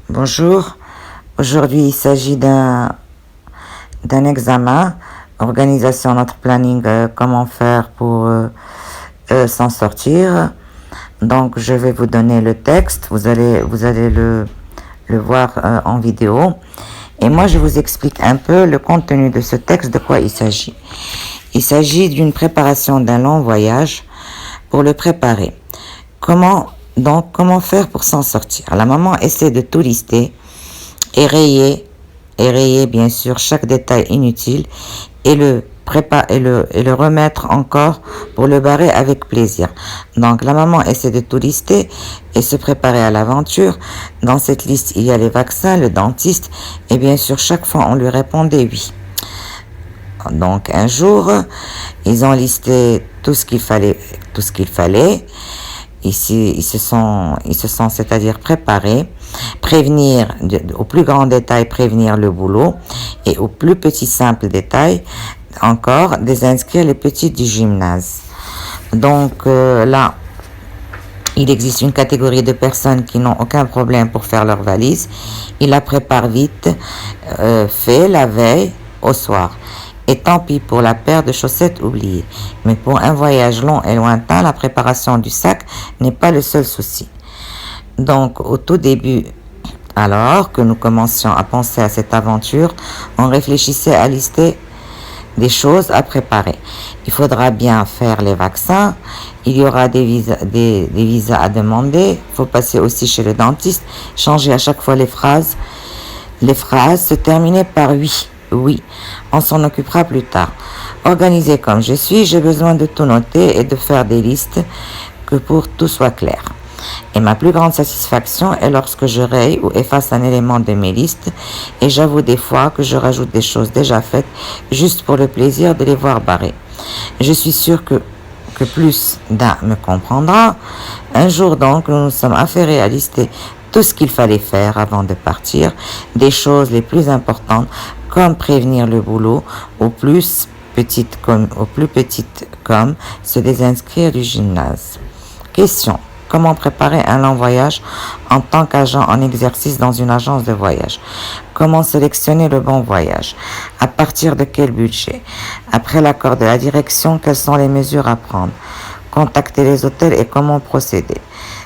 Bonjour, aujourd'hui il s'agit d'un examen, organisation, notre planning, comment faire pour s'en sortir. Donc je vais vous donner le texte, vous allez le voir en vidéo. Et moi je vous explique un peu le contenu de ce texte, de quoi il s'agit. Il s'agit d'une préparation d'un long voyage. Pour le préparer, comment faire pour s'en sortir? La maman essaie de tout lister et rayer bien sûr chaque détail inutile et le remettre encore pour le barrer avec plaisir. Donc la maman essaie de tout lister et se préparer à l'aventure. Dans cette liste, il y a les vaccins, le dentiste et bien sûr chaque fois on lui répondait oui. Donc un jour, ils ont listé tout ce qu'il fallait. Ici, ils se sont, c'est-à-dire préparés, prévenir au plus grand détail, prévenir le boulot, et au plus petit simple détail, encore désinscrire les petits du gymnase. Donc là, il existe une catégorie de personnes qui n'ont aucun problème pour faire leur valise. Ils la préparent vite, fait la veille au soir. Et tant pis pour la paire de chaussettes oubliées. Mais pour un voyage long et lointain, la préparation du sac n'est pas le seul souci. Donc, au tout début, alors que nous commencions à penser à cette aventure, on réfléchissait à lister des choses à préparer. Il faudra bien faire les vaccins, il y aura des visas à demander, il faut passer aussi chez le dentiste, changer à chaque fois les phrases. Les phrases se terminaient par oui. Oui, on s'en occupera plus tard. Organisé comme je suis, j'ai besoin de tout noter et de faire des listes que pour tout soit clair. Et ma plus grande satisfaction est lorsque je raye ou efface un élément de mes listes et j'avoue des fois que je rajoute des choses déjà faites juste pour le plaisir de les voir barrées. Je suis sûre que plus d'un me comprendra. Un jour donc, nous nous sommes affairés à lister tout ce qu'il fallait faire avant de partir, des choses les plus importantes comme prévenir le boulot, au plus petite comme se désinscrire du gymnase. Question. Comment préparer un long voyage en tant qu'agent en exercice dans une agence de voyage? Comment sélectionner le bon voyage? À partir de quel budget? Après l'accord de la direction, quelles sont les mesures à prendre? Contacter les hôtels et comment procéder?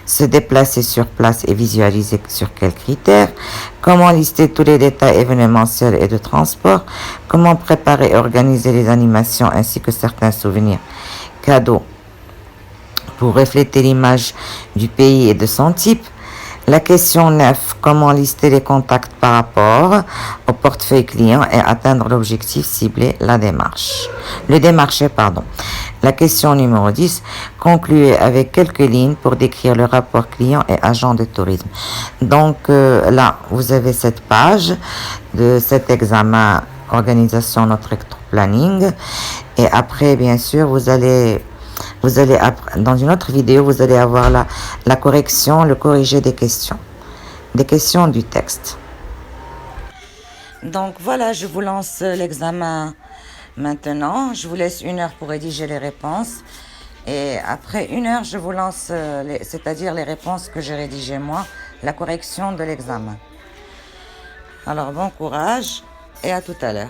Se déplacer sur place et visualiser sur quels critères? Comment lister tous les détails événementiels et de transport? Comment préparer et organiser les animations ainsi que certains souvenirs cadeaux pour refléter l'image du pays et de son type? La question 9, comment lister les contacts par rapport au portefeuille client et atteindre l'objectif ciblé, le démarché. La question numéro 10, concluez avec quelques lignes pour décrire le rapport client et agent de tourisme. Donc là, vous avez cette page de cet examen organisation notre planning et après, bien sûr, vous allez dans une autre vidéo, vous allez avoir la correction, le corrigé des questions du texte. Donc voilà, je vous lance l'examen maintenant. Je vous laisse 1 heure pour rédiger les réponses. Et après 1 heure, je vous lance, c'est-à-dire les réponses que j'ai rédigées moi, la correction de l'examen. Alors bon courage et à tout à l'heure.